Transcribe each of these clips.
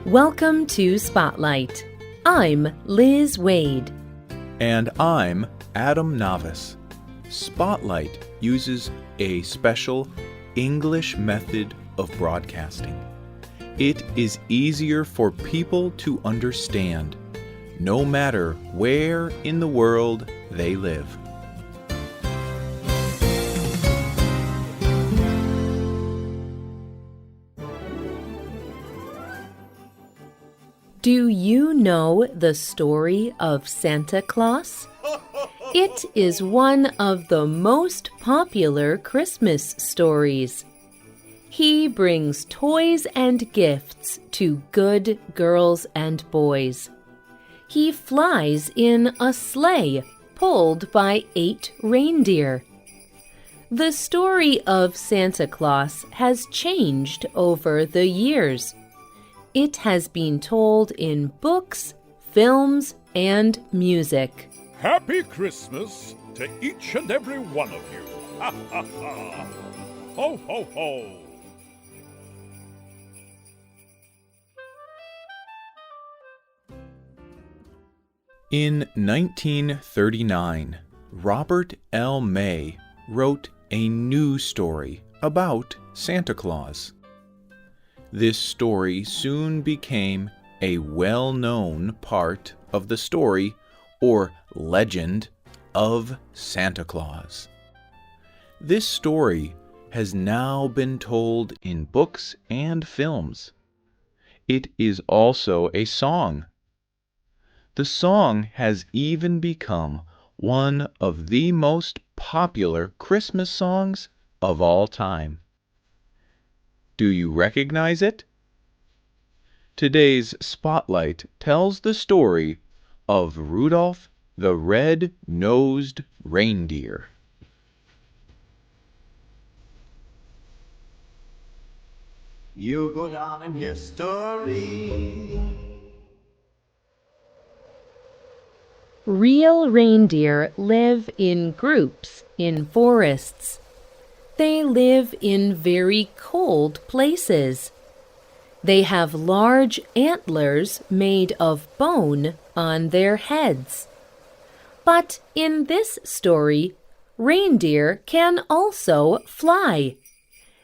Welcome to Spotlight. I'm Liz Wade. And I'm Adam Navis. Spotlight uses a special English method of broadcasting. It is easier for people to understand, no matter where in the world they live. Do you know the story of Santa Claus? It is one of the most popular Christmas stories. He brings toys and gifts to good girls and boys. He flies in a sleigh pulled by 8 reindeer. The story of Santa Claus has changed over the years. It has been told in books, films, and music. Happy Christmas to each and every one of you. Ha ha ha. Ho ho ho. In 1939, Robert L. May wrote a new story about Santa Claus. This story soon became a well-known part of the story or legend of Santa Claus. This story has now been told in books and films. It is also a song. The song has even become one of the most popular Christmas songs of all time. Do you recognize it? Today's Spotlight tells the story of Rudolph the Red-Nosed Reindeer. You'll go down in history. Real reindeer live in groups in forests. They live in very cold places. They have large antlers made of bone on their heads. But in this story, reindeer can also fly.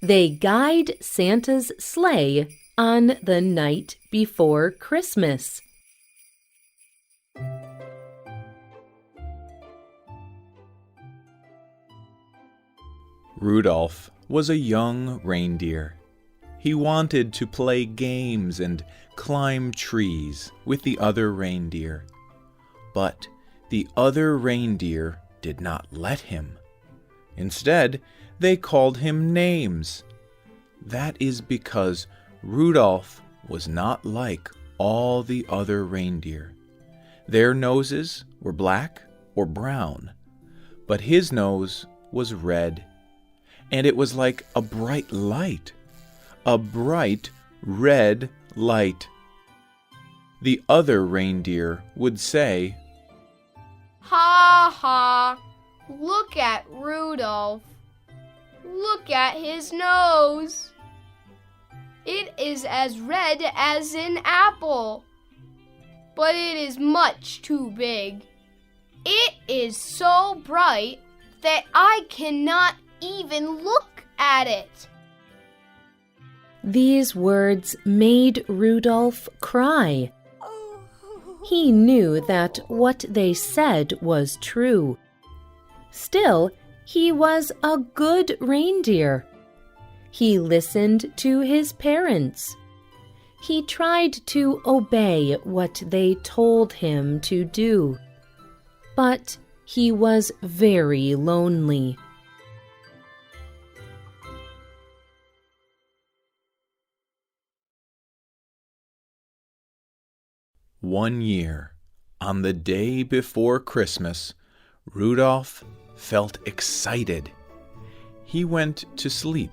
They guide Santa's sleigh on the night before Christmas. Rudolph was a young reindeer. He wanted to play games and climb trees with the other reindeer. But the other reindeer did not let him. Instead, they called him names. That is because Rudolph was not like all the other reindeer. Their noses were black or brown, but his nose was red. And it was like a bright light, a bright red light. The other reindeer would say, "Ha ha! Look at Rudolph. Look at his nose. It is as red as an apple, but it is much too big. It is so bright that I cannot even look at it." These words made Rudolph cry. He knew that what they said was true. Still, he was a good reindeer. He listened to his parents. He tried to obey what they told him to do. But he was very lonely. One year, on the day before Christmas, Rudolph felt excited. He went to sleep,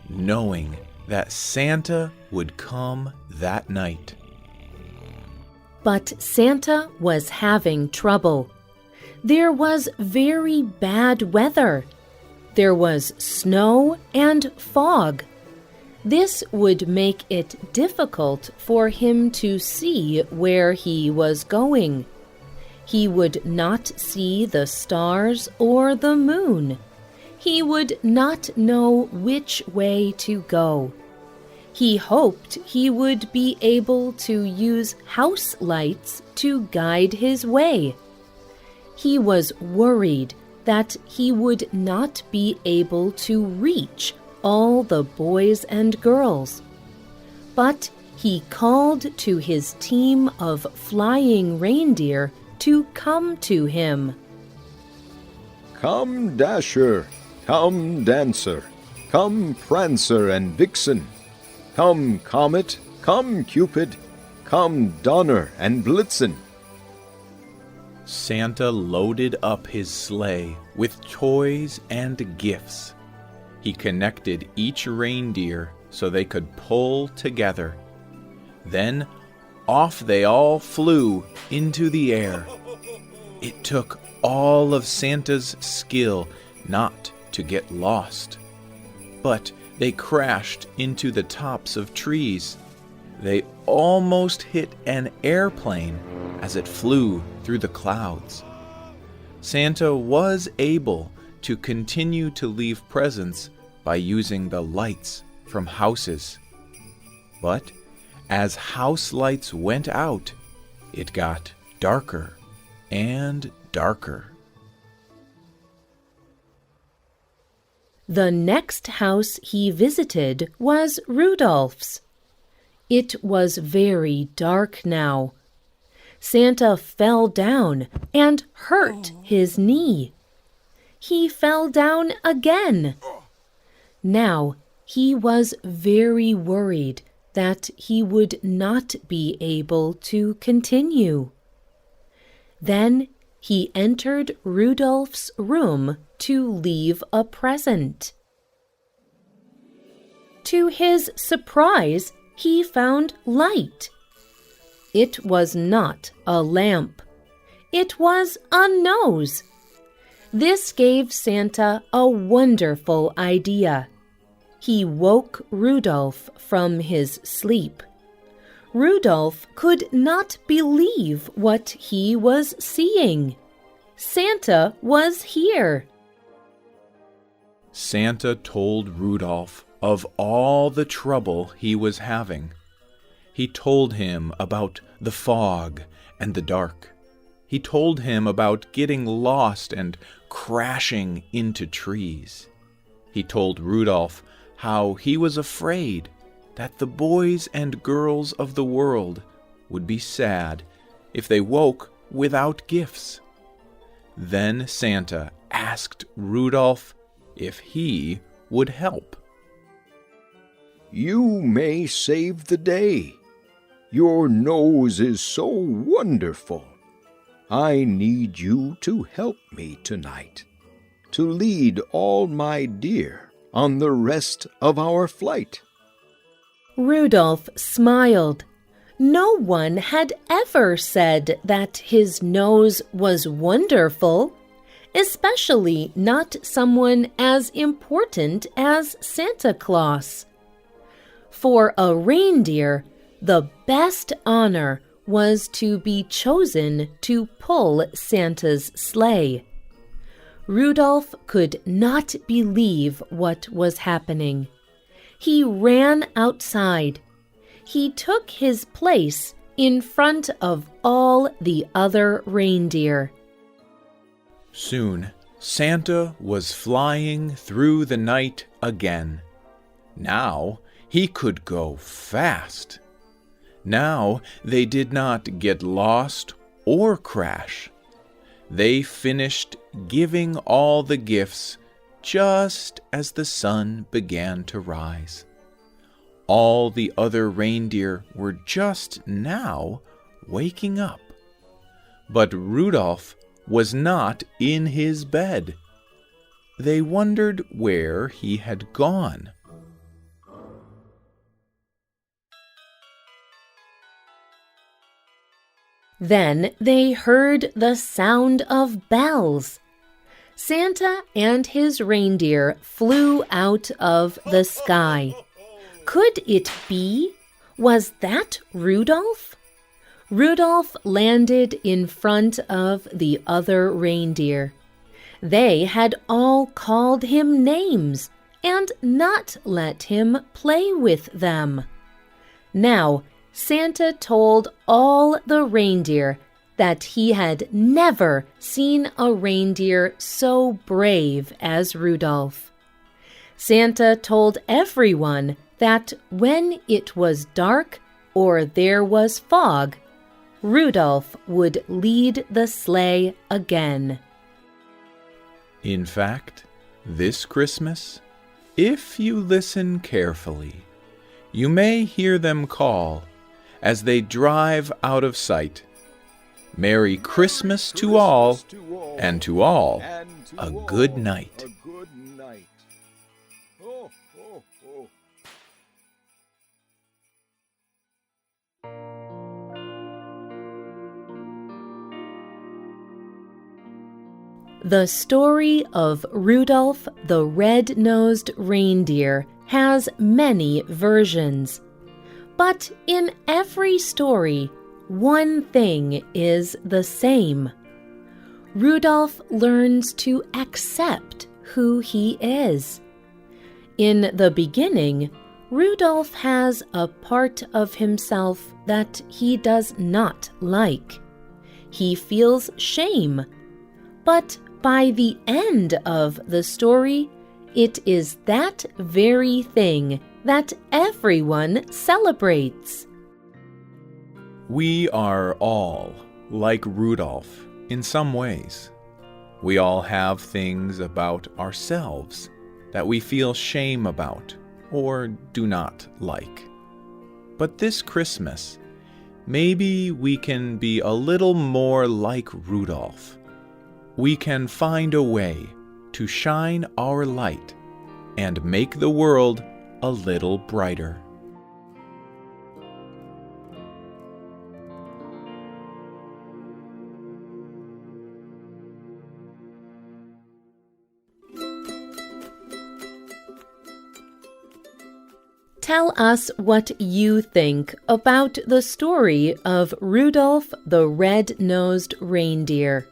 knowing that Santa would come that night. But Santa was having trouble. There was very bad weather. There was snow and fog. This would make it difficult for him to see where he was going. He would not see the stars or the moon. He would not know which way to go. He hoped he would be able to use house lights to guide his way. He was worried that he would not be able to reach all the boys and girls. But he called to his team of flying reindeer to come to him. Come, Dasher, come, Dancer, come, Prancer and Vixen, come, Comet, come, Cupid, come, Donner and Blitzen. Santa loaded up his sleigh with toys and gifts. He connected each reindeer so they could pull together. Then off they all flew into the air. It took all of Santa's skill not to get lost. But they crashed into the tops of trees. They almost hit an airplane as it flew through the clouds. Santa was able to continue to leave presents by using the lights from houses. But as house lights went out, it got darker and darker. The next house he visited was Rudolph's. It was very dark now. Santa fell down and hurt his knee. He fell down again. Now he was very worried that he would not be able to continue. Then he entered Rudolph's room to leave a present. To his surprise, he found light. It was not a lamp. It was a nose. This gave Santa a wonderful idea. He woke Rudolph from his sleep. Rudolph could not believe what he was seeing. Santa was here. Santa told Rudolph of all the trouble he was having. He told him about the fog and the dark. He told him about getting lost and crashing into trees. He told Rudolph how he was afraid that the boys and girls of the world would be sad if they woke without gifts. Then Santa asked Rudolph if he would help. You may save the day. Your nose is so wonderful. I need you to help me tonight, to lead all my dear on the rest of our flight. Rudolph smiled. No one had ever said that his nose was wonderful, especially not someone as important as Santa Claus. For a reindeer, the best honor was to be chosen to pull Santa's sleigh. Rudolph could not believe what was happening. He ran outside. He took his place in front of all the other reindeer. Soon, Santa was flying through the night again. Now he could go fast. Now they did not get lost or crash. They finished giving all the gifts just as the sun began to rise. All the other reindeer were just now waking up. But Rudolph was not in his bed. They wondered where he had gone. Then they heard the sound of bells. Santa and his reindeer flew out of the sky. Could it be? Was that Rudolph? Rudolph landed in front of the other reindeer. They had all called him names and not let him play with them. Now, Santa told all the reindeer that he had never seen a reindeer so brave as Rudolph. Santa told everyone that when it was dark or there was fog, Rudolph would lead the sleigh again. In fact, this Christmas, if you listen carefully, you may hear them call as they drive out of sight, "Merry Christmas to all, and to all a good night." The story of Rudolph the Red-Nosed Reindeer has many versions. But in every story, one thing is the same. Rudolph learns to accept who he is. In the beginning, Rudolph has a part of himself that he does not like. He feels shame. But by the end of the story, it is that very thing that everyone celebrates. We are all like Rudolph in some ways. We all have things about ourselves that we feel shame about or do not like. But this Christmas, maybe we can be a little more like Rudolph. We can find a way to shine our light and make the world a little brighter. Tell us what you think about the story of Rudolph the Red-Nosed Reindeer.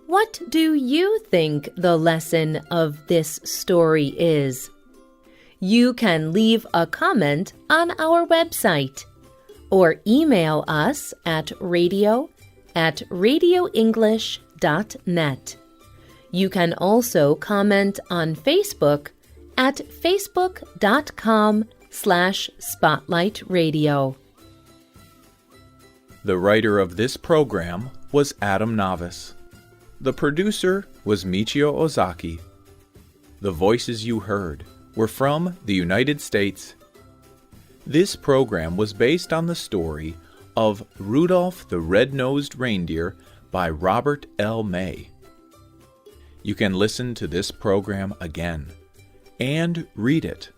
What do you think the lesson of this story is? You can leave a comment on our website or email us at radio@radioenglish.net. You can also comment on Facebook at facebook.com/spotlightradio. The writer of this program was Adam Navis. The producer was Michio Ozaki. The voices you heard were from the United States. This program was based on the story of Rudolph the Red-Nosed Reindeer by Robert L. May. You can listen to this program again and read it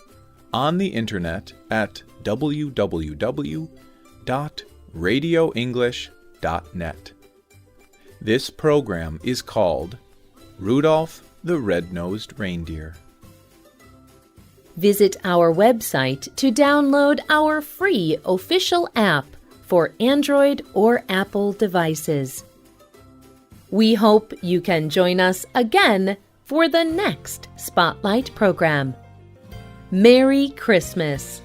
on the internet at www.radioenglish.net. This program is called Rudolph the Red-Nosed Reindeer. Visit our website to download our free official app for Android or Apple devices. We hope you can join us again for the next Spotlight program. Merry Christmas!